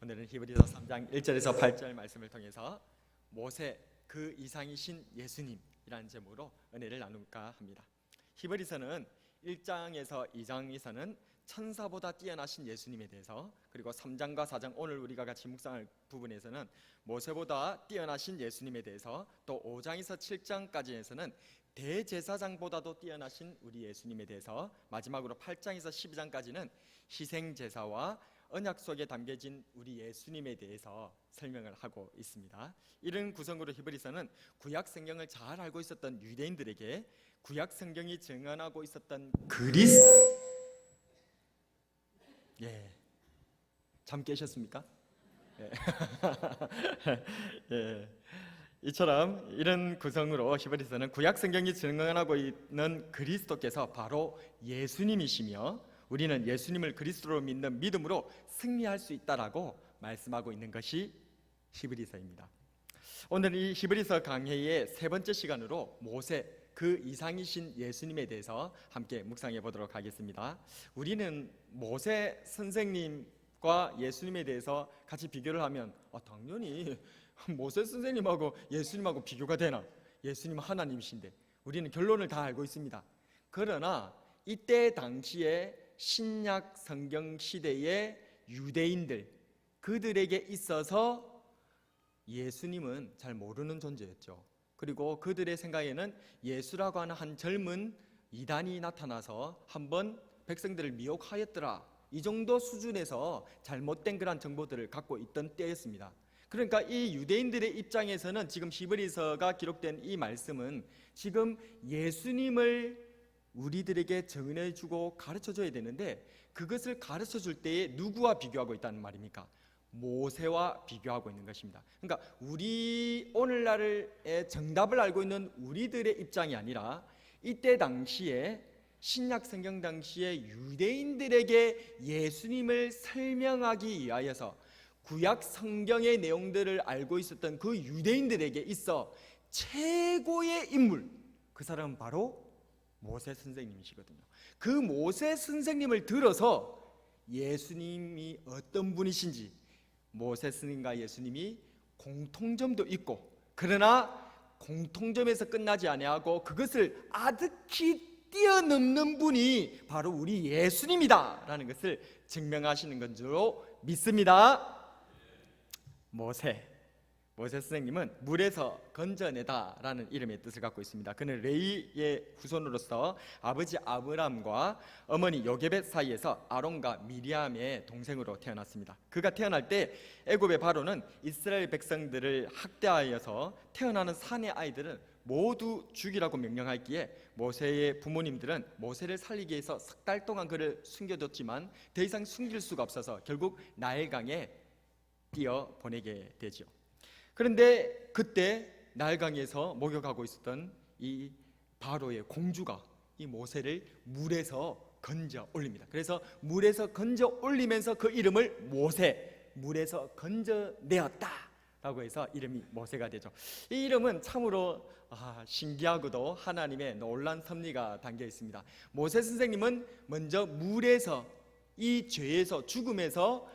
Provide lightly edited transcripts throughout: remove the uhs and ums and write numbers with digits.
오늘은 히브리서 3장 1절에서 8절 말씀을 통해서 모세 그 이상이신 예수님이라는 제목으로 은혜를 나눌까 합니다. 히브리서는 1장에서 2장에서는 천사보다 뛰어나신 예수님에 대해서, 그리고 3장과 4장 오늘 우리가 같이 묵상할 부분에서는 모세보다 뛰어나신 예수님에 대해서, 또 5장에서 7장까지에서는 대제사장보다도 뛰어나신 우리 예수님에 대해서, 마지막으로 8장에서 12장까지는 희생제사와 언약 속에 담겨진 우리 예수님에 대해서 설명을 하고 있습니다. 이런 구성으로 히브리서는 구약 성경을 잘 알고 있었던 유대인들에게 구약 성경이 증언하고 있었던 잠 깨셨습니까? 이처럼 이런 구성으로 히브리서는 구약 성경이 증언하고 있는 그리스도께서 바로 예수님이시며, 우리는 예수님을 그리스도로 믿는 믿음으로 승리할 수 있다라고 말씀하고 있는 것이 히브리서입니다. 오늘 이 히브리서 강해의 세 번째 시간으로 모세 그 이상이신 예수님에 대해서 함께 묵상해 보도록 하겠습니다. 우리는 모세 선생님과 예수님에 대해서 같이 비교를 하면 당연히 모세 선생님하고 예수님하고 비교가 되나? 예수님은 하나님이신데, 우리는 결론을 다 알고 있습니다. 그러나 이때 당시에 신약 성경 시대의 유대인들, 그들에게 있어서 예수님은 잘 모르는 존재였죠. 그리고 그들의 생각에는 예수라고 하는 한 젊은 이단이 나타나서 한번 백성들을 미혹하였더라, 이 정도 수준에서 잘못된 그런 정보들을 갖고 있던 때였습니다. 그러니까 이 유대인들의 입장에서는 지금 히브리서가 기록된 이 말씀은 지금 예수님을 우리들에게 정의해주고 가르쳐줘야 되는데, 그것을 가르쳐줄 때에 누구와 비교하고 있다는 말입니까? 모세와 비교하고 있는 것입니다. 그러니까 우리 오늘날의 정답을 알고 있는 우리들의 입장이 아니라 이때 당시에 신약 성경 당시에 유대인들에게 예수님을 설명하기 위하여서 구약 성경의 내용들을 알고 있었던 그 유대인들에게 있어 최고의 인물, 그 사람은 바로 모세 선생님이시거든요. 그 모세 선생님을 들어서 예수님이 어떤 분이신지, 모세 스님과 예수님이 공통점도 있고, 그러나 공통점에서 끝나지 아니하고 그것을 아득히 뛰어넘는 분이 바로 우리 예수님이다라는 것을 증명하시는 건 줄로 믿습니다. 모세 선생님은 물에서 건져내다라는 이름의 뜻을 갖고 있습니다. 그는 레위의 후손으로서 아버지 아브람과 어머니 요게벳 사이에서 아론과 미리암의 동생으로 태어났습니다. 그가 태어날 때 애굽의 바로는 이스라엘 백성들을 학대하여서 태어나는 사내 아이들은 모두 죽이라고 명령하였기에 모세의 부모님들은 모세를 살리기 위해서 석 달 동안 그를 숨겨뒀지만 더 이상 숨길 수가 없어서 결국 나일강에 뛰어 보내게 되죠. 그런데 그때 나일강에서 목욕하고 있었던 이 바로의 공주가 이 모세를 물에서 건져 올립니다. 그래서 물에서 건져 올리면서 그 이름을 모세, 물에서 건져내었다라고 해서 이름이 모세가 되죠. 이 이름은 참으로 신기하고도 하나님의 놀라운 섭리가 담겨 있습니다. 모세 선생님은 먼저 물에서, 이 죄에서, 죽음에서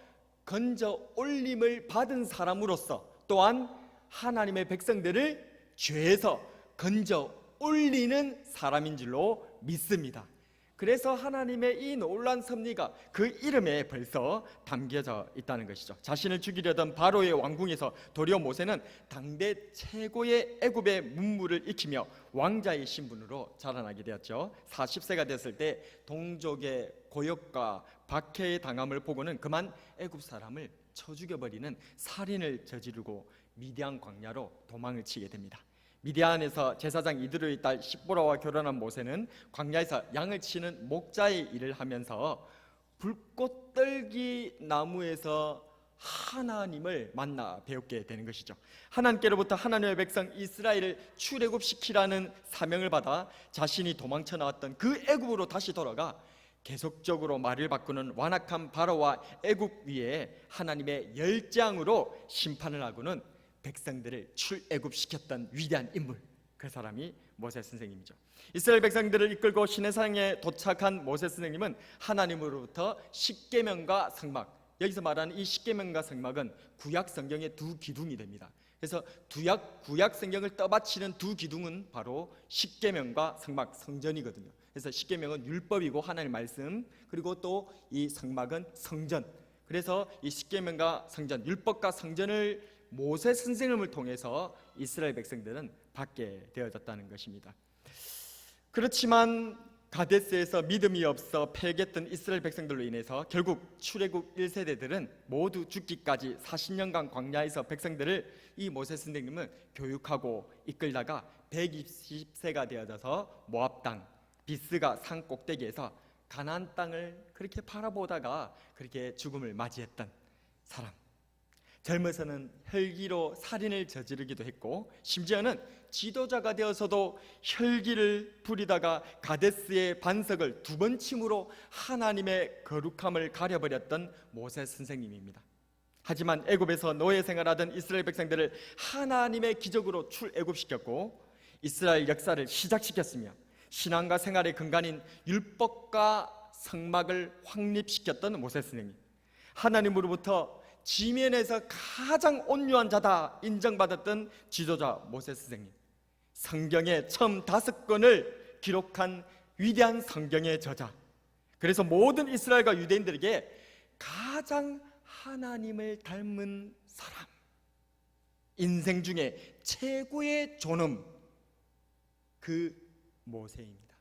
건져 올림을 받은 사람으로서, 또한 하나님의 백성들을 죄에서 건져 올리는 사람인 줄로 믿습니다. 그래서 하나님의 이 놀라운 섭리가 그 이름에 벌써 담겨져 있다는 것이죠. 자신을 죽이려던 바로의 왕궁에서 도리어 모세는 당대 최고의 애굽의 문물을 익히며 왕자의 신분으로 자라나게 되었죠. 40세가 됐을 때 동족의 고역과 박해의 당함을 보고는 그만 애굽 사람을 쳐 죽여버리는 살인을 저지르고 미디안 광야로 도망을 치게 됩니다. 미디안에서 제사장 이드로의 딸 십보라와 결혼한 모세는 광야에서 양을 치는 목자의 일을 하면서 불꽃떨기 나무에서 하나님을 만나 배웠게 되는 것이죠. 하나님께로부터 하나님의 백성 이스라엘을 출애굽시키라는 사명을 받아 자신이 도망쳐 나왔던 그 애굽으로 다시 돌아가 계속적으로 말을 바꾸는 완악한 바로와 애굽 위에 하나님의 열장으로 심판을 하고는 백성들을 출애굽시켰던 위대한 인물, 그 사람이 모세 선생님이죠. 이스라엘 백성들을 이끌고 시내산에 도착한 모세 선생님은 하나님으로부터 십계명과 성막, 여기서 말하는 이 십계명과 성막은 구약 성경의 두 기둥이 됩니다. 그래서 구약 성경을 떠받치는 두 기둥은 바로 십계명과 성막, 성전이거든요. 그래서 십계명은 율법이고 하나님의 말씀, 그리고 또 이 성막은 성전. 그래서 이 십계명과 성전, 율법과 성전을 모세 선생님을 통해서 이스라엘 백성들은 받게 되어졌다는 것입니다. 그렇지만 가데스에서 믿음이 없어 패했던 이스라엘 백성들로 인해서 결국 출애굽 1세대들은 모두 죽기까지 40년간 광야에서 백성들을 이 모세 선생님은 교육하고 이끌다가 120세가 되어져서 모압 땅 비스가 산 꼭대기에서 가나안 땅을 그렇게 바라보다가 그렇게 죽음을 맞이했던 사람. 젊어서는 혈기로 살인을 저지르기도 했고 심지어는 지도자가 되어서도 혈기를 부리다가 가데스의 반석을 2번 침으로 하나님의 거룩함을 가려버렸던 모세 선생님입니다. 하지만 애굽에서 노예 생활하던 이스라엘 백성들을 하나님의 기적으로 출애굽시켰고 이스라엘 역사를 시작시켰으며 신앙과 생활의 근간인 율법과 성막을 확립시켰던 모세 선생님, 하나님으로부터 지면에서 가장 온유한 자다 인정받았던 지도자 모세 선생님, 성경의 처음 5권을 기록한 위대한 성경의 저자, 그래서 모든 이스라엘과 유대인들에게 가장 하나님을 닮은 사람, 인생 중에 최고의 존엄, 그 모세입니다.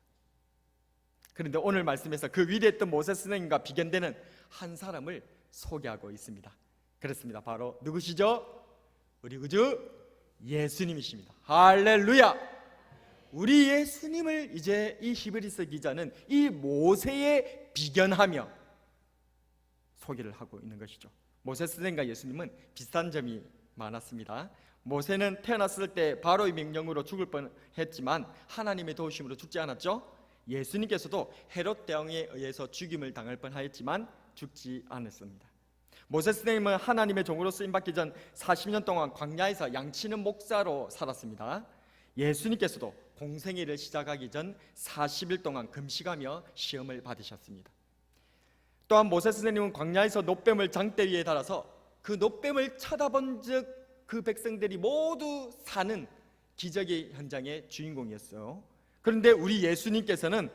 그런데 오늘 말씀에서 그 위대했던 모세 선생님과 비견되는 한 사람을 소개하고 있습니다. 그렇습니다. 바로 누구시죠? 우리 구주 예수님이십니다. 할렐루야! 우리 예수님을 이제 이 히브리서 기자는 이 모세에 비견하며 소개를 하고 있는 것이죠. 모세 선생과 예수님은 비슷한 점이 많았습니다. 모세는 태어났을 때 바로의 명령으로 죽을 뻔했지만 하나님의 도우심으로 죽지 않았죠. 예수님께서도 헤롯 대왕에 의해서 죽임을 당할 뻔하였지만 죽지 않았습니다. 모세 선생님은 하나님의 종으로 쓰임받기 전 40년 동안 광야에서 양치는 목사로 살았습니다. 예수님께서도 공생애를 시작하기 전 40일 동안 금식하며 시험을 받으셨습니다. 또한 모세 선생님은 광야에서 놋뱀을 장대 위에 달아서 그 놋뱀을 쳐다본 즉 그 백성들이 모두 사는 기적의 현장의 주인공이었어요. 그런데 우리 예수님께서는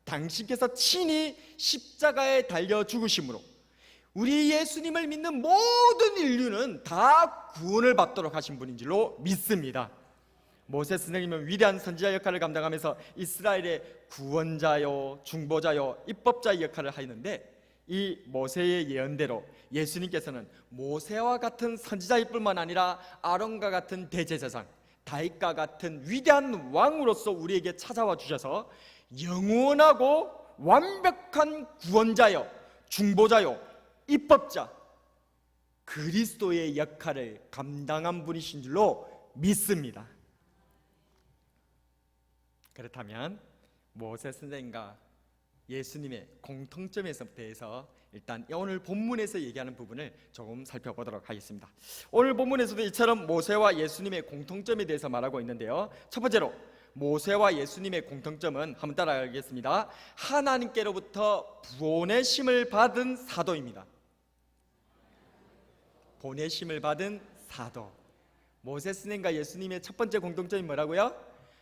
당신께서 친히 십자가에 달려 죽으심으로 우리 예수님을 믿는 모든 인류는 다 구원을 받도록 하신 분인 줄로 믿습니다. 모세 선생님은 위대한 선지자 역할을 감당하면서 이스라엘의 구원자요, 중보자요, 입법자의 역할을 하였는데 이 모세의 예언대로 예수님께서는 모세와 같은 선지자일 뿐만 아니라 아론과 같은 대제사장, 다윗과 같은 위대한 왕으로서 우리에게 찾아와 주셔서 영원하고 완벽한 구원자요, 중보자요, 입법자, 그리스도의 역할을 감당한 분이신 줄로 믿습니다. 그렇다면 모세 선생과 예수님의 공통점에 대해서 일단 오늘 본문에서 얘기하는 부분을 조금 살펴보도록 하겠습니다. 오늘 본문에서도 이처럼 모세와 예수님의 공통점에 대해서 말하고 있는데요. 첫 번째로 모세와 예수님의 공통점은 한번 따라가겠습니다. 하나님께로부터 보내심을 받은 사도입니다. 보내심을 받은 사도. 모세 선생과 예수님의 첫 번째 공통점이 뭐라고요?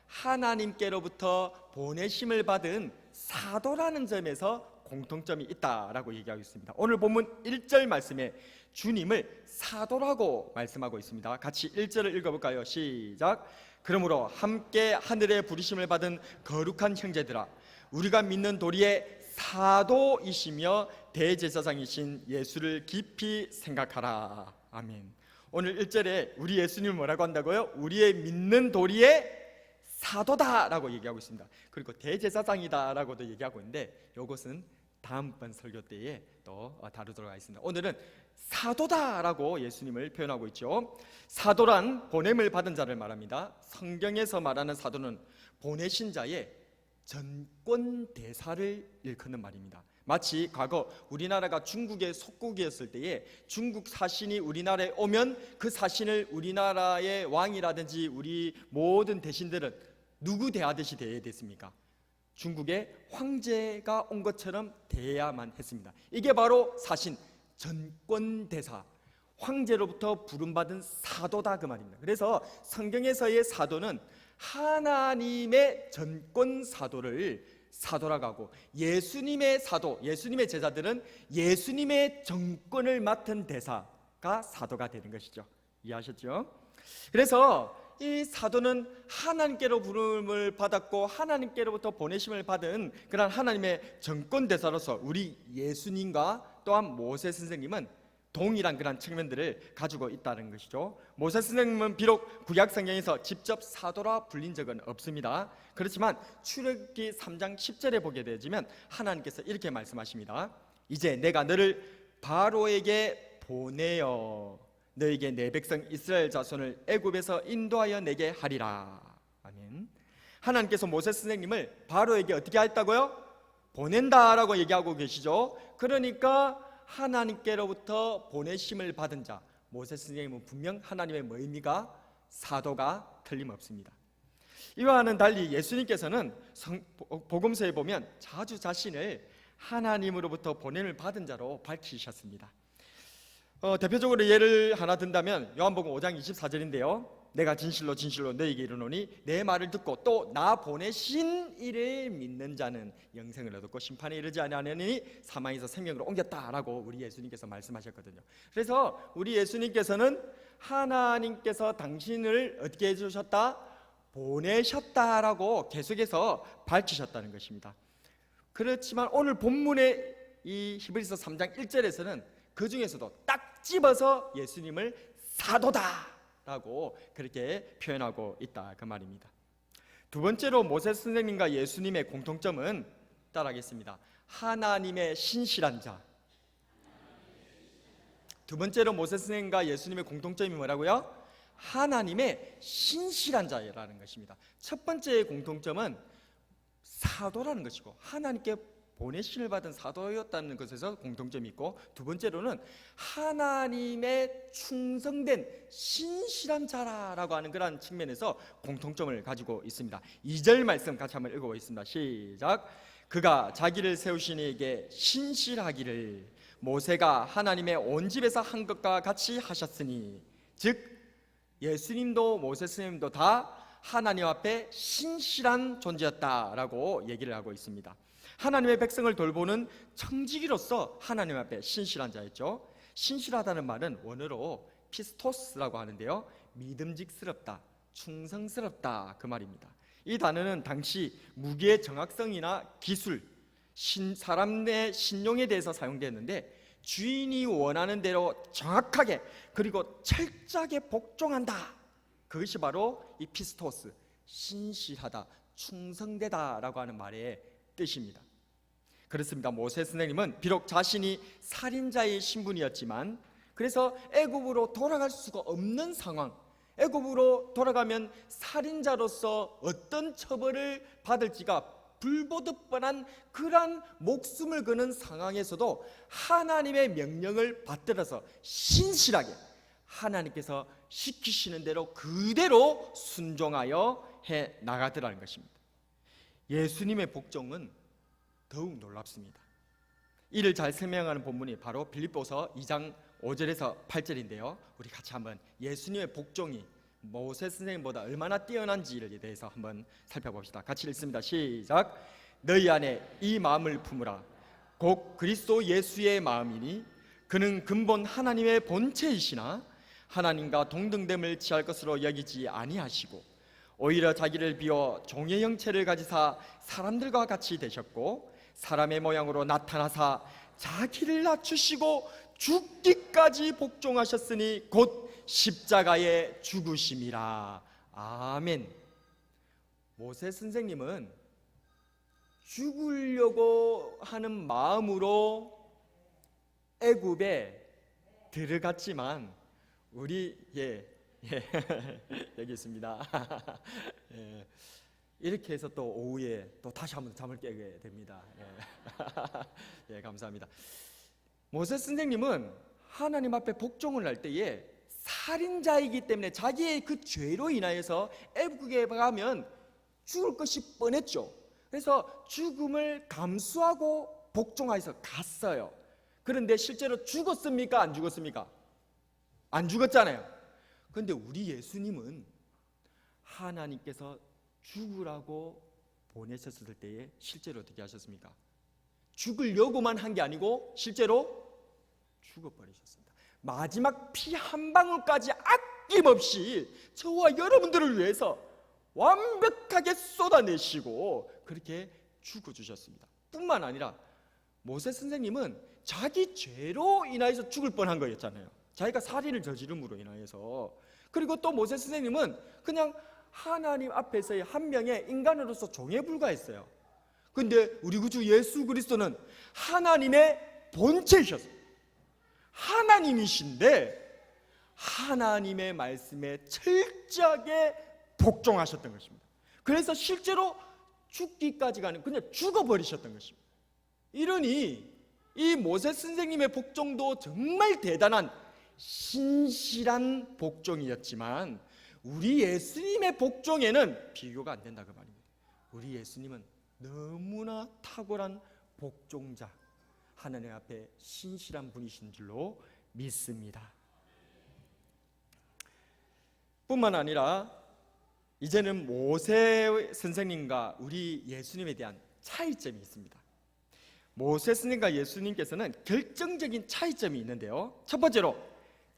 하나님께로부터 보내심을 받은 사도라는 점에서 공통점이 있다라고 얘기하고 있습니다. 오늘 본문 1절 말씀에 주님을 사도라고 말씀하고 있습니다. 같이 1절을 읽어볼까요? 시작. 그러므로 함께 하늘의 부르심을 받은 거룩한 형제들아, 우리가 믿는 도리의 사도이시며 대제사장이신 예수를 깊이 생각하라. 아멘. 오늘 1절에 우리 예수님을 뭐라고 한다고요? 우리의 믿는 도리의 사도다라고 얘기하고 있습니다. 그리고 대제사장이다라고도 얘기하고 있는데 이것은 다음번 설교 때에 또 다루도록 하겠습니다. 오늘은 사도다라고 예수님을 표현하고 있죠. 사도란 보냄을 받은 자를 말합니다. 성경에서 말하는 사도는 보내신 자의 전권 대사를 일컫는 말입니다. 마치 과거 우리나라가 중국의 속국이었을 때에 중국 사신이 우리나라에 오면 그 사신을 우리나라의 왕이라든지 우리 모든 대신들은 누구 대하듯이 대해야 됐습니까? 중국의 황제가 온 것처럼 대해야만 했습니다. 이게 바로 사신, 전권대사, 황제로부터 부름받은 사도다 그 말입니다. 그래서 성경에서의 사도는 하나님의 전권 사도를 사도라고 하고, 예수님의 사도, 예수님의 제자들은 예수님의 정권을 맡은 대사가 사도가 되는 것이죠. 이해하셨죠? 그래서 이 사도는 하나님께로 부름을 받았고 하나님께로부터 보내심을 받은 그런 하나님의 정권 대사로서 우리 예수님과 또한 모세 선생님은 동일한 그런 측면들을 가지고 있다는 것이죠. 모세 선생님은 비록 구약 성경에서 직접 사도라 불린 적은 없습니다. 그렇지만 출애굽기 3장 10절에 보게 되지만 하나님께서 이렇게 말씀하십니다. 이제 내가 너를 바로에게 보내어 너에게 내 백성 이스라엘 자손을 애굽에서 인도하여 내게 하리라. 아멘. 하나님께서 모세 선생님을 바로에게 어떻게 했다고요? 보낸다라고 얘기하고 계시죠. 그러니까 하나님께로부터 보내심을 받은 자, 모세 선생님은 분명 하나님의 뭐입니까? 사도가 틀림없습니다. 이와는 달리 예수님께서는 복음서에 보면 자주 자신을 하나님으로부터 보냄을 받은 자로 밝히셨습니다. 대표적으로 예를 하나 든다면 요한복음 5장 24절인데요. 내가 진실로 진실로 너희에게 이르노니 내 말을 듣고 또 나 보내신 이를 믿는 자는 영생을 얻고 심판에 이르지 아니하느니 사망에서 생명으로 옮겼다라고 우리 예수님께서 말씀하셨거든요. 그래서 우리 예수님께서는 하나님께서 당신을 어떻게 해주셨다? 보내셨다라고 계속해서 밝히셨다는 것입니다. 그렇지만 오늘 본문의 이 히브리서 3장 1절에서는 그 중에서도 딱 집어서 예수님을 사도다라고 그렇게 표현하고 있다 그 말입니다. 두 번째로 모세 선생님과 예수님의 공통점은 따라하겠습니다. 하나님의 신실한 자. 두 번째로 모세 선생님과 예수님의 공통점이 뭐라고요? 하나님의 신실한 자라는 것입니다. 첫 번째의 공통점은 사도라는 것이고 하나님께 보내심을 받은 사도였다는 것에서 공통점이 있고, 두 번째로는 하나님의 충성된 신실한 자라고 하는 그런 측면에서 공통점을 가지고 있습니다. 2절 말씀 같이 한번 읽어보겠습니다. 시작. 그가 자기를 세우신 이에게 신실하기를 모세가 하나님의 온 집에서 한 것과 같이 하셨으니, 즉 예수님도 모세 스님도 다 하나님 앞에 신실한 존재였다라고 얘기를 하고 있습니다. 하나님의 백성을 돌보는 청지기로서 하나님 앞에 신실한 자였죠. 신실하다는 말은 원어로 피스토스라고 하는데요, 믿음직스럽다, 충성스럽다 그 말입니다. 이 단어는 당시 무기의 정확성이나 기술, 사람의 신용에 대해서 사용되었는데, 주인이 원하는 대로 정확하게 그리고 철저하게 복종한다, 그것이 바로 이 피스토스, 신실하다, 충성되다라고 하는 말의 뜻입니다. 그렇습니다. 모세 선생님은 비록 자신이 살인자의 신분이었지만, 그래서 애굽으로 돌아갈 수가 없는 상황, 애굽으로 돌아가면 살인자로서 어떤 처벌을 받을지가 불보듯 뻔한 그런 목숨을 거는 상황에서도 하나님의 명령을 받들어서 신실하게 하나님께서 시키시는 대로 그대로 순종하여 해 나가더라는 것입니다. 예수님의 복종은 더욱 놀랍습니다. 이를 잘 설명하는 본문이 바로 빌립보서 2장 5절에서 8절인데요. 우리 같이 한번 예수님의 복종이 모세 선생님보다 얼마나 뛰어난지에 대해서 한번 살펴봅시다. 같이 읽습니다. 시작. 너희 안에 이 마음을 품으라. 곧 그리스도 예수의 마음이니 그는 근본 하나님의 본체이시나 하나님과 동등됨을 취할 것으로 여기지 아니하시고 오히려 자기를 비워 종의 형체를 가지사 사람들과 같이 되셨고 사람의 모양으로 나타나사 자기를 낮추시고 죽기까지 복종하셨으니 곧 십자가에 죽으심이라. 아멘. 모세 선생님은 죽으려고 하는 마음으로 애굽에 들어갔지만 우리 여기 있습니다. 이렇게 해서 또 오후에 또 다시 한번 잠을 깨게 됩니다. 감사합니다. 모세 선생님은 하나님 앞에 복종을 할 때에 살인자이기 때문에 자기의 그 죄로 인하여서 애국에 가면 죽을 것이 뻔했죠. 그래서 죽음을 감수하고 복종하여서 갔어요. 그런데 실제로 죽었습니까? 안 죽었습니까? 안 죽었잖아요. 그런데 우리 예수님은 하나님께서 죽으라고 보내셨을 때에 실제로 어떻게 하셨습니까? 죽으려고만 한 게 아니고 실제로 죽어버리셨습니다. 마지막 피 한 방울까지 아낌없이 저와 여러분들을 위해서 완벽하게 쏟아내시고 그렇게 죽어주셨습니다. 뿐만 아니라 모세 선생님은 자기 죄로 인하여서 죽을 뻔한 거였잖아요. 자기가 살인을 저지름으로 인하여서. 그리고 또 모세 선생님은 그냥 하나님 앞에서의 한 명의 인간으로서 종에 불과했어요. 근데 우리 구주 예수 그리스도는 하나님의 본체이셨어요. 하나님이신데 하나님의 말씀에 철저하게 복종하셨던 것입니다. 그래서 실제로 죽기까지가 아니고 그냥 죽어버리셨던 것입니다. 이러니 이 모세 선생님의 복종도 정말 대단한 신실한 복종이었지만 우리 예수님의 복종에는 비교가 안 된다 그 말입니다. 우리 예수님은 너무나 탁월한 복종자, 하나님 앞에 신실한 분이신 줄로 믿습니다. 뿐만 아니라 이제는 모세 선생님과 우리 예수님에 대한 차이점이 있습니다. 모세 선생님과 예수님께서는 결정적인 차이점이 있는데요, 첫 번째로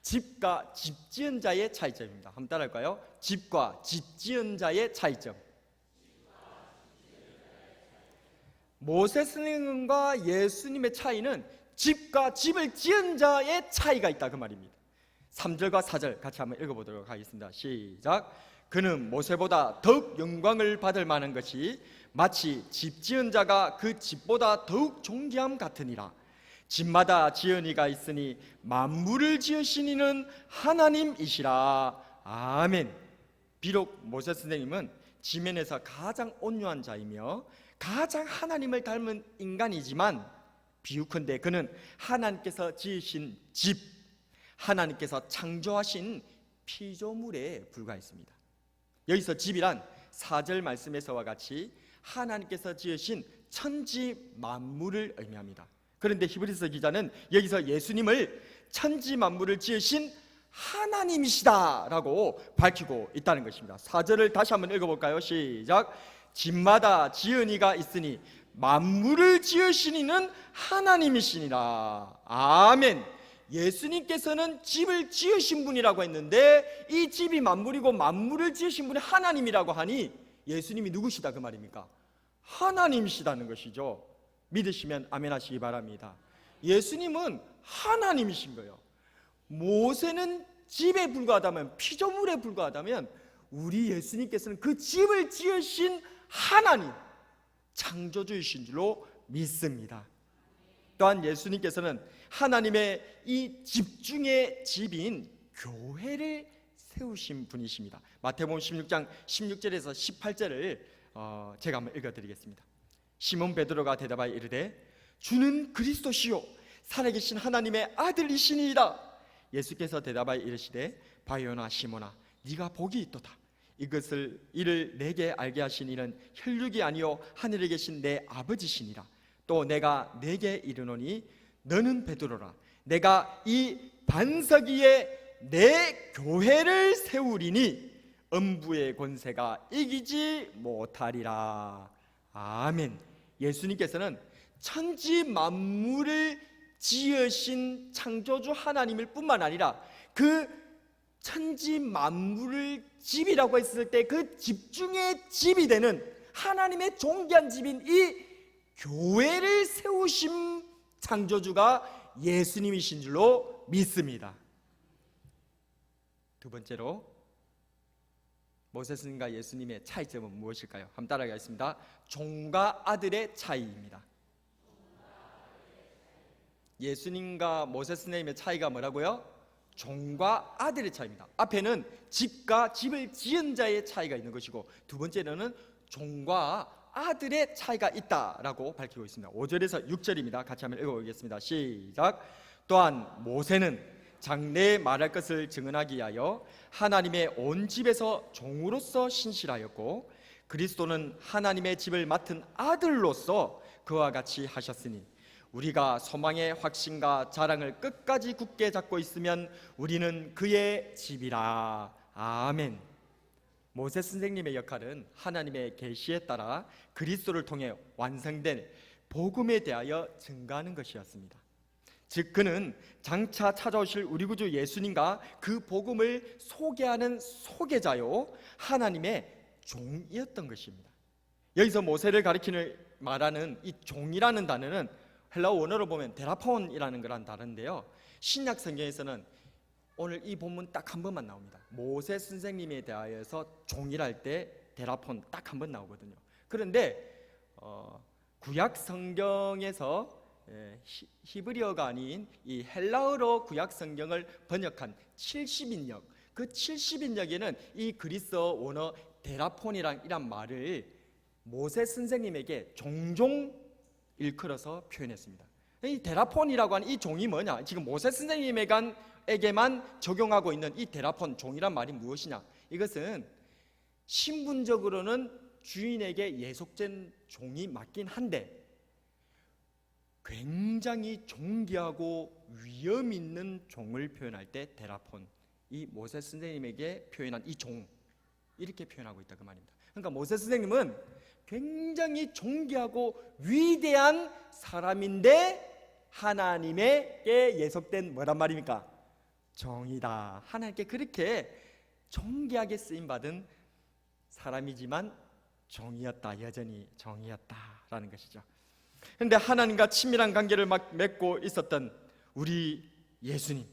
집과 집 지은 자의 차이점입니다. 한번 따라할까요? 집과 집 지은 자의 차이점. 모세 선생님과 예수님의 차이는 집과 집을 지은 자의 차이가 있다 그 말입니다. 3절과 4절 같이 한번 읽어보도록 하겠습니다. 시작. 그는 모세보다 더욱 영광을 받을 만한 것이 마치 집 지은 자가 그 집보다 더욱 존귀함 같으니라. 집마다 지은 이가 있으니 만물을 지으신 이는 하나님이시라. 아멘. 비록 모세 선생님은 지면에서 가장 온유한 자이며 가장 하나님을 닮은 인간이지만 비유컨대 그는 하나님께서 지으신 집, 하나님께서 창조하신 피조물에 불과했습니다. 여기서 집이란 4절 말씀에서와 같이 하나님께서 지으신 천지 만물을 의미합니다. 그런데 히브리서 기자는 여기서 예수님을 천지 만물을 지으신 하나님이시다라고 밝히고 있다는 것입니다. 4절을 다시 한번 읽어볼까요? 시작. 집마다 지은 이가 있으니 만물을 지으신 이는 하나님이시니라. 아멘. 예수님께서는 집을 지으신 분이라고 했는데 이 집이 만물이고 만물을 지으신 분이 하나님이라고 하니 예수님이 누구시다 그 말입니까? 하나님이시다는 것이죠. 믿으시면 아멘 하시기 바랍니다. 예수님은 하나님이신 거예요. 모세는 집에 불과하다면, 피조물에 불과하다면 우리 예수님께서는 그 집을 지으신 하나님, 창조주이신 줄로 믿습니다. 또한 예수님께서는 하나님의 이 집중의 집인 교회를 세우신 분이십니다. 마태복음 16장 16절에서 18절을 제가 한번 읽어드리겠습니다. 시몬 베드로가 대답하여 이르되 주는 그리스도시요 살아계신 하나님의 아들이시니이다. 예수께서 대답하여 이르시되 바요나 시몬아 네가 복이 있도다. 이를 내게 알게 하신 이는 혈육이 아니요 하늘에 계신 내 아버지시니라. 또 내가 내게 이르노니 너는 베드로라. 내가 이 반석 위에 내 교회를 세우리니 음부의 권세가 이기지 못하리라. 아멘. 예수님께서는 천지 만물을 지으신 창조주 하나님일 뿐만 아니라 그 천지 만물을 집이라고 했을 때 그 집중의 집이 되는 하나님의 존귀한 집인 이 교회를 세우신 창조주가 예수님이신 줄로 믿습니다. 두 번째로 모세스님과 예수님의 차이점은 무엇일까요? 한번 따라가겠습니다. 종과 아들의 차이입니다. 예수님과 모세스님의 차이가 뭐라고요? 종과 아들의 차이입니다. 앞에는 집과 집을 지은 자의 차이가 있는 것이고 두 번째로는 종과 아들의 차이가 있다라고 밝히고 있습니다. 5절에서 6절입니다. 같이 한번 읽어보겠습니다. 시작. 또한 모세는 장래에 말할 것을 증언하기 위하여 하나님의 온 집에서 종으로서 신실하였고 그리스도는 하나님의 집을 맡은 아들로서 그와 같이 하셨으니 우리가 소망의 확신과 자랑을 끝까지 굳게 잡고 있으면 우리는 그의 집이라. 아멘. 모세 선생님의 역할은 하나님의 계시에 따라 그리스도를 통해 완성된 복음에 대하여 증거하는 것이었습니다. 즉 그는 장차 찾아오실 우리 구주 예수님과 그 복음을 소개하는 소개자요 하나님의 종이었던 것입니다. 여기서 모세를 가리키는 말하는 이 종이라는 단어는 헬라어 원어로 보면 데라폰이라는 거란 단어인데요, 신약 성경에서는 오늘 이 본문 딱 한 번만 나옵니다. 모세 선생님에 대하여서 종이랄 때 데라폰 딱 한 번 나오거든요. 그런데 구약 성경에서 히브리어가 아닌 이 헬라어로 구약 성경을 번역한 70인역, 그 70인역에는 이 그리스어 원어 데라폰이란 말을 모세 선생님에게 종종 일컬어서 표현했습니다. 이 데라폰이라고 하는 이 종이 뭐냐? 지금 모세 선생님에게만 적용하고 있는 이 데라폰 종이란 말이 무엇이냐? 이것은 신분적으로는 주인에게 예속된 종이 맞긴 한데 굉장히 존귀하고 위험 있는 종을 표현할 때 데라폰, 이 모세 선생님에게 표현한 이 종, 이렇게 표현하고 있다 그 말입니다. 그러니까 모세 선생님은 굉장히 존귀하고 위대한 사람인데 하나님에게 예속된 뭐란 말입니까? 종이다. 하나님께 그렇게 존귀하게 쓰임받은 사람이지만 종이었다, 여전히 종이었다라는 것이죠. 그런데 하나님과 친밀한 관계를 맺고 있었던 우리 예수님,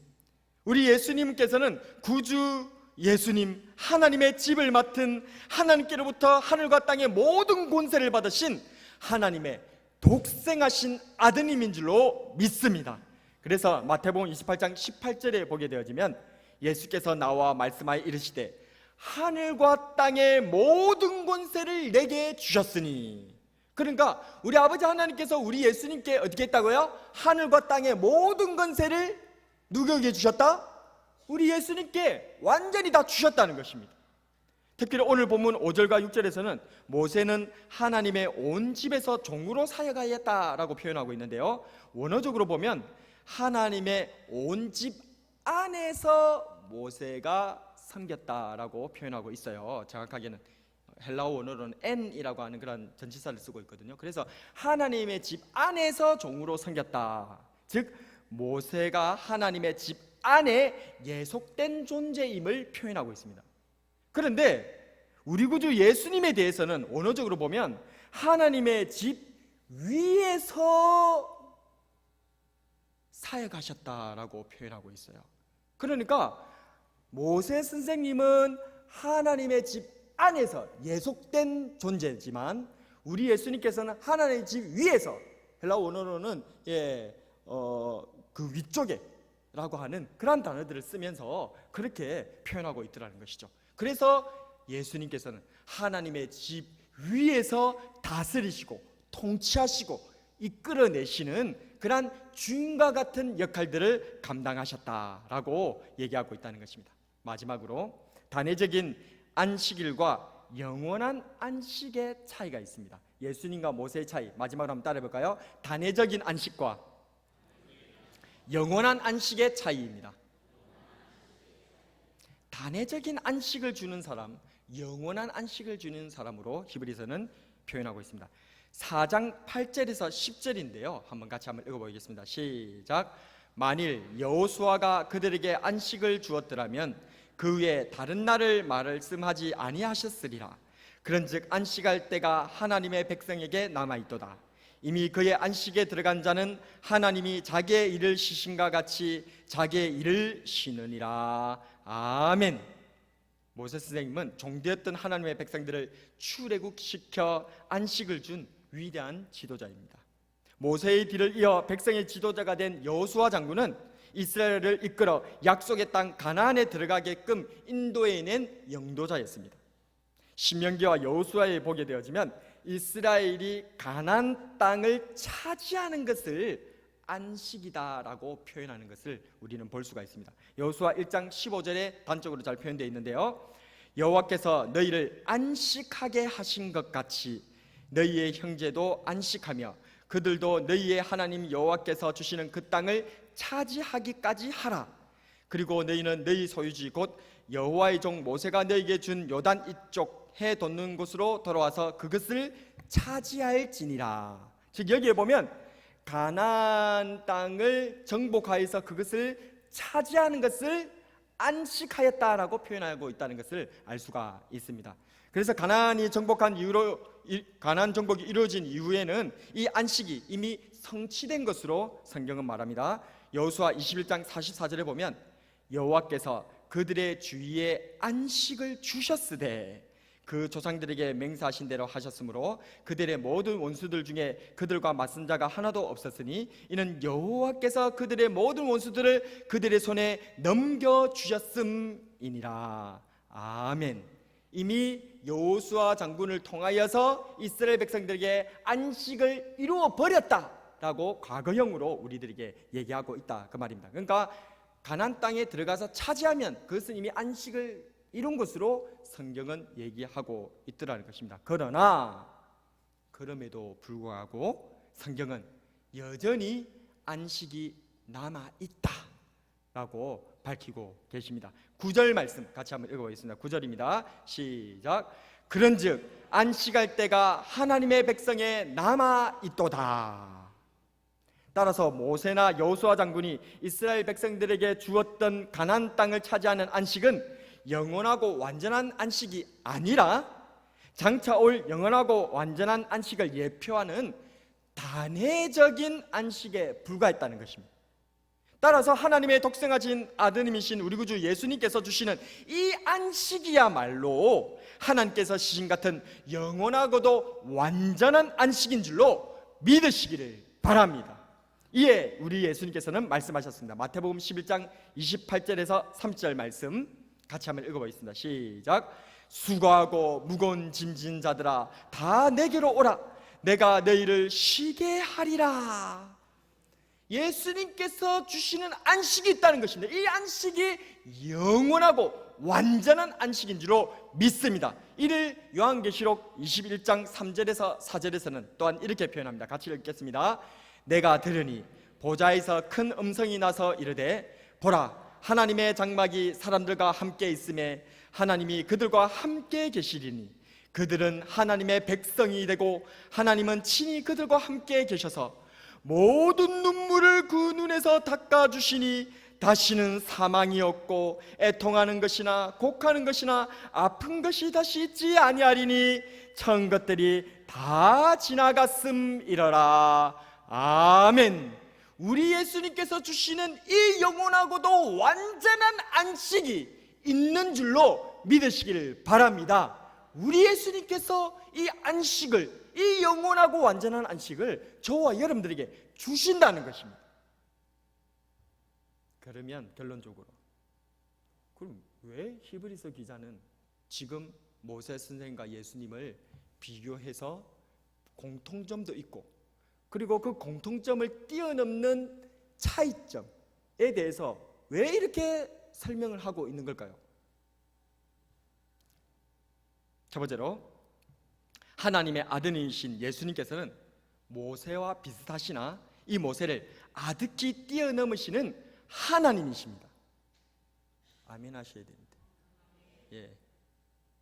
우리 예수님께서는 구주 예수님, 하나님의 집을 맡은, 하나님께로부터 하늘과 땅의 모든 권세를 받으신 하나님의 독생하신 아드님인 줄로 믿습니다. 그래서 마태복음 28장 18절에 보게 되어지면 예수께서 나와 말씀하여 이르시되 하늘과 땅의 모든 권세를 내게 주셨으니, 그러니까 우리 아버지 하나님께서 우리 예수님께 어떻게 했다고요? 하늘과 땅의 모든 권세를 누구에게 주셨다? 우리 예수님께 완전히 다 주셨다는 것입니다. 특히 오늘 본문 5절과 6절에서는 모세는 하나님의 온 집에서 종으로 사역하였다라고 표현하고 있는데요, 원어적으로 보면 하나님의 온 집 안에서 모세가 섬겼다라고 표현하고 있어요. 정확하게는 헬라어 원어로는 N이라고 하는 그런 전치사를 쓰고 있거든요. 그래서 하나님의 집 안에서 종으로 섬겼다. 즉 모세가 하나님의 집 안에 예속된 존재임을 표현하고 있습니다. 그런데 우리 구주 예수님에 대해서는 원어적으로 보면 하나님의 집 위에서 사역하셨다라고 표현하고 있어요. 그러니까 모세 선생님은 하나님의 집 안에서 예속된 존재지만 우리 예수님께서는 하나님의 집 위에서, 헬라어 원어로는 그 위쪽에 라고 하는 그런 단어들을 쓰면서 그렇게 표현하고 있더라는 것이죠. 그래서 예수님께서는 하나님의 집 위에서 다스리시고 통치하시고 이끌어내시는 그런 주인과 같은 역할들을 감당하셨다라고 얘기하고 있다는 것입니다. 마지막으로 단회적인 안식일과 영원한 안식의 차이가 있습니다. 예수님과 모세의 차이, 마지막으로 한번 따라해 볼까요? 단회적인 안식과 영원한 안식의 차이입니다. 단회적인 안식을 주는 사람, 영원한 안식을 주는 사람으로 히브리서는 표현하고 있습니다. 4장 8절에서 10절인데요 한번 같이 한번 읽어보겠습니다. 시작. 만일 여호수아가 그들에게 안식을 주었더라면 그 외에 다른 날을 말씀하지 아니하셨으리라. 그런즉 안식할 때가 하나님의 백성에게 남아있도다. 이미 그의 안식에 들어간 자는 하나님이 자기의 일을 쉬신가 같이 자기의 일을 쉬느니라. 아멘. 모세 선생님은 종되었던 하나님의 백성들을 출애굽시켜 안식을 준 위대한 지도자입니다. 모세의 뒤를 이어 백성의 지도자가 된 여호수아 장군은 이스라엘을 이끌어 약속의 땅 가나안에 들어가게끔 인도해낸 영도자였습니다. 신명기와 여호수아에 보게 되어지면 이스라엘이 가나안 땅을 차지하는 것을 안식이다라고 표현하는 것을 우리는 볼 수가 있습니다. 여호수아 1장 15절에 단적으로 잘 표현되어 있는데요, 여호와께서 너희를 안식하게 하신 것 같이 너희의 형제도 안식하며 그들도 너희의 하나님 여호와께서 주시는 그 땅을 차지하기까지 하라. 그리고 너희는 너희 소유지 곧 여호와의 종 모세가 너희에게 준 요단 이쪽 해 돋는 곳으로 돌아와서 그것을 차지할지니라. 즉 여기에 보면 가나안 땅을 정복하여서 그것을 차지하는 것을 안식하였다라고 표현하고 있다는 것을 알 수가 있습니다. 그래서 가나안이 정복한 이후로 가나안 정복이 이루어진 이후에는 이 안식이 이미 성취된 것으로 성경은 말합니다. 여호수아 21장 44절에 보면 여호와께서 그들의 주위에 안식을 주셨으되 그 조상들에게 맹세하신 대로 하셨으므로 그들의 모든 원수들 중에 그들과 맞선 자가 하나도 없었으니 이는 여호와께서 그들의 모든 원수들을 그들의 손에 넘겨주셨음이니라. 아멘. 이미 여호수아 장군을 통하여서 이스라엘 백성들에게 안식을 이루어 버렸다라고 과거형으로 우리들에게 얘기하고 있다 그 말입니다. 그러니까 가나안 땅에 들어가서 차지하면 그것은 이미 안식을 이룬 것으로 성경은 얘기하고 있더라는 것입니다. 그러나 그럼에도 불구하고 성경은 여전히 안식이 남아있다라고 밝히고 계십니다. 9절 말씀 같이 한번 읽어보겠습니다. 9절입니다. 시작. 그런즉 안식할 때가 하나님의 백성에 남아있도다. 따라서 모세나 여호수아 장군이 이스라엘 백성들에게 주었던 가나안 땅을 차지하는 안식은 영원하고 완전한 안식이 아니라 장차 올 영원하고 완전한 안식을 예표하는 단회적인 안식에 불과했다는 것입니다. 따라서 하나님의 독생하신 아드님이신 우리 구주 예수님께서 주시는 이 안식이야말로 하나님께서 시신 같은 영원하고도 완전한 안식인 줄로 믿으시기를 바랍니다. 이에 우리 예수님께서는 말씀하셨습니다. 마태복음 11장 28절에서 30절 말씀 같이 한번 읽어보겠습니다. 시작. 수고하고 무거운 짐진 자들아 다 내게로 오라. 내가 너희를 쉬게 하리라. 예수님께서 주시는 안식이 있다는 것입니다. 이 안식이 영원하고 완전한 안식인 줄로 믿습니다. 이를 요한계시록 21장 3절에서 4절에서는 또한 이렇게 표현합니다. 같이 읽겠습니다. 내가 들으니 보좌에서 큰 음성이 나서 이르되 보라 하나님의 장막이 사람들과 함께 있음에 하나님이 그들과 함께 계시리니 그들은 하나님의 백성이 되고 하나님은 친히 그들과 함께 계셔서 모든 눈물을 그 눈에서 닦아주시니 다시는 사망이 없고 애통하는 것이나 곡하는 것이나 아픈 것이 다시 있지 아니하리니 처음 것들이 다 지나갔음이러라. 아멘. 우리 예수님께서 주시는 이 영원하고도 완전한 안식이 있는 줄로 믿으시기를 바랍니다. 우리 예수님께서 이 안식을, 이 영원하고 완전한 안식을 저와 여러분들에게 주신다는 것입니다. 그러면 결론적으로 그럼 왜 히브리서 기자는 지금 모세 선생과 예수님을 비교해서 공통점도 있고 그리고 그 공통점을 뛰어넘는 차이점에 대해서 왜 이렇게 설명을 하고 있는 걸까요? 첫 번째로 하나님의 아들이신 예수님께서는 모세와 비슷하시나 이 모세를 아득히 뛰어넘으시는 하나님이십니다. 아멘 하셔야 됩니다.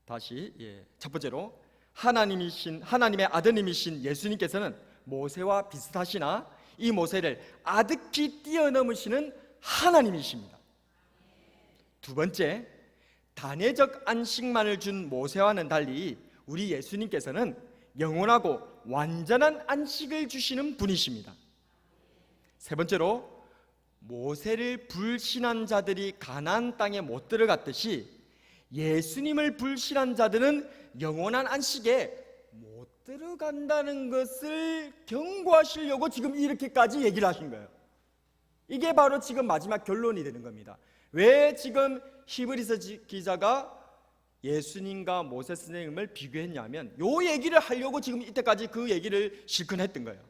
다시 첫 번째로 하나님의 아드님이신 예수님께서는 모세와 비슷하시나 이 모세를 아득히 뛰어넘으시는 하나님이십니다. 두 번째, 단회적 안식만을 준 모세와는 달리 우리 예수님께서는 영원하고 완전한 안식을 주시는 분이십니다. 세 번째로 모세를 불신한 자들이 가나안 땅에 못 들어갔듯이 예수님을 불신한 자들은 영원한 안식에 못 들어간다는 것을 경고하시려고 지금 이렇게까지 얘기를 하신 거예요. 이게 바로 지금 마지막 결론이 되는 겁니다. 왜 지금 히브리서 기자가 예수님과 모세 선생님을 비교했냐면 요 얘기를 하려고 지금 이때까지 그 얘기를 실컷 했던 거예요.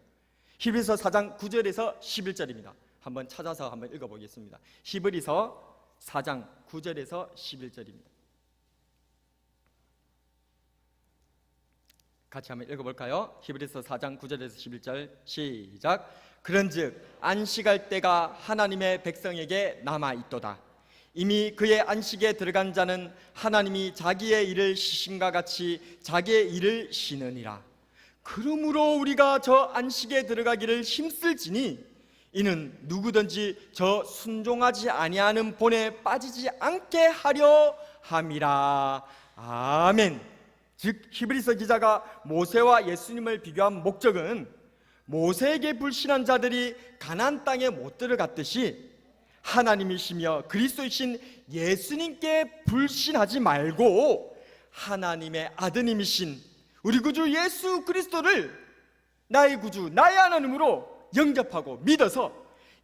히브리서 4장 9절에서 11절입니다. 한번 찾아서 한번 읽어보겠습니다. 히브리서 4장 9절에서 11절입니다. 같이 한번 읽어볼까요? 히브리서 4장 9절에서 11절 시작. 그런즉 안식할 때가 하나님의 백성에게 남아있도다. 이미 그의 안식에 들어간 자는 하나님이 자기의 일을 쉬심과 같이 자기의 일을 쉬느니라. 그러므로 우리가 저 안식에 들어가기를 힘쓸지니 이는 누구든지 저 순종하지 아니하는 본에 빠지지 않게 하려 함이라. 아멘. 즉 히브리서 기자가 모세와 예수님을 비교한 목적은 모세에게 불신한 자들이 가나안 땅에 못 들어갔듯이 하나님이시며 그리스도이신 예수님께 불신하지 말고 하나님의 아드님이신 우리 구주 예수 그리스도를 나의 구주 나의 하나님으로 영접하고 믿어서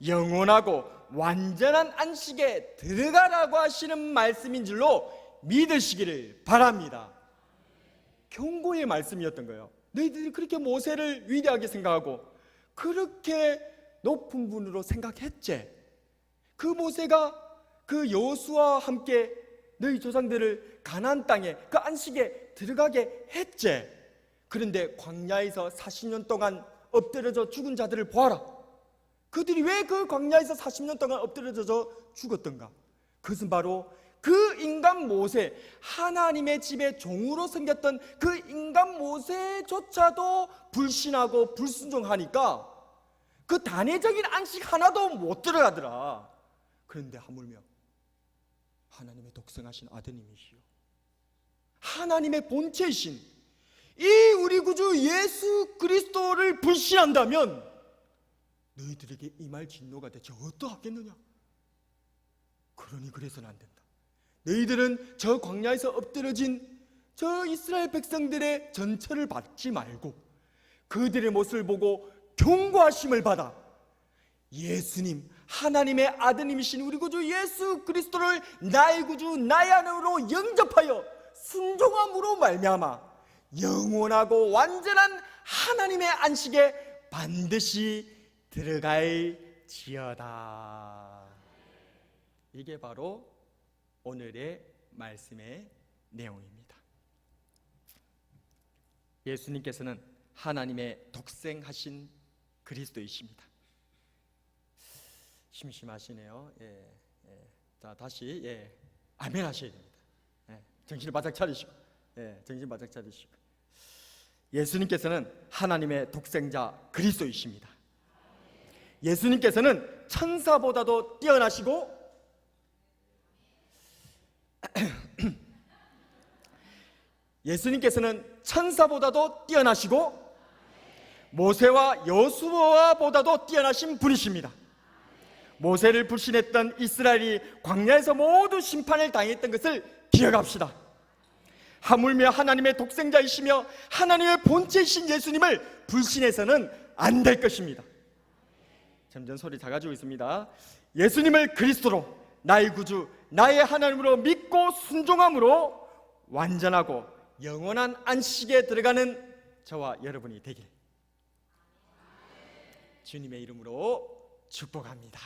영원하고 완전한 안식에 들어가라고 하시는 말씀인 줄로 믿으시기를 바랍니다. 경고의 말씀이었던 거예요. 너희들이 그렇게 모세를 위대하게 생각하고 그렇게 높은 분으로 생각했지. 그 모세가 그 여호수아와 함께 너희 조상들을 가나안 땅에 그 안식에 들어가게 했지. 그런데 광야에서 40년 동안 엎드려져 죽은 자들을 보아라. 그들이 왜 그 광야에서 40년 동안 엎드려져 죽었던가? 그것은 바로 그 인간 모세, 하나님의 집에 종으로 섬겼던 그 인간 모세조차도 불신하고 불순종하니까 그 단회적인 안식 하나도 못 들어가더라. 그런데 하물며 하나님의 독생하신 아드님이시요 하나님의 본체이신 이 우리 구주 예수 그리스도를 불신한다면 너희들에게 임할 진노가 대체 어떠하겠느냐? 그러니 그래서는 안 된다. 너희들은 저 광야에서 엎드려진 저 이스라엘 백성들의 전처를 받지 말고 그들의 모습을 보고 경고하심을 받아 예수님 하나님의 아드님이신 우리 구주 예수 그리스도를 나의 구주 나의 하나님으로 영접하여 순종함으로 말미암아 영원하고 완전한 하나님의 안식에 반드시 들어갈지어다. 이게 바로 오늘의 말씀의 내용입니다. 예수님께서는 하나님의 독생하신 그리스도이십니다. 심심하시네요. 자, 다시 아멘 하셔야 됩니다. 정신을 바짝 차리시고, 정신 바짝 차리시고. 예수님께서는 하나님의 독생자 그리스도이십니다. 예수님께서는 천사보다도 뛰어나시고 예수님께서는 천사보다도 뛰어나시고 모세와 여호수아보다도 뛰어나신 분이십니다. 모세를 불신했던 이스라엘이 광야에서 모두 심판을 당했던 것을 기억합시다. 하물며 하나님의 독생자이시며 하나님의 본체이신 예수님을 불신해서는 안 될 것입니다. 점점 소리 작아지고 있습니다. 예수님을 그리스도로 나의 구주 나의 하나님으로 믿고 순종함으로 완전하고 영원한 안식에 들어가는 저와 여러분이 되길 주님의 이름으로 축복합니다.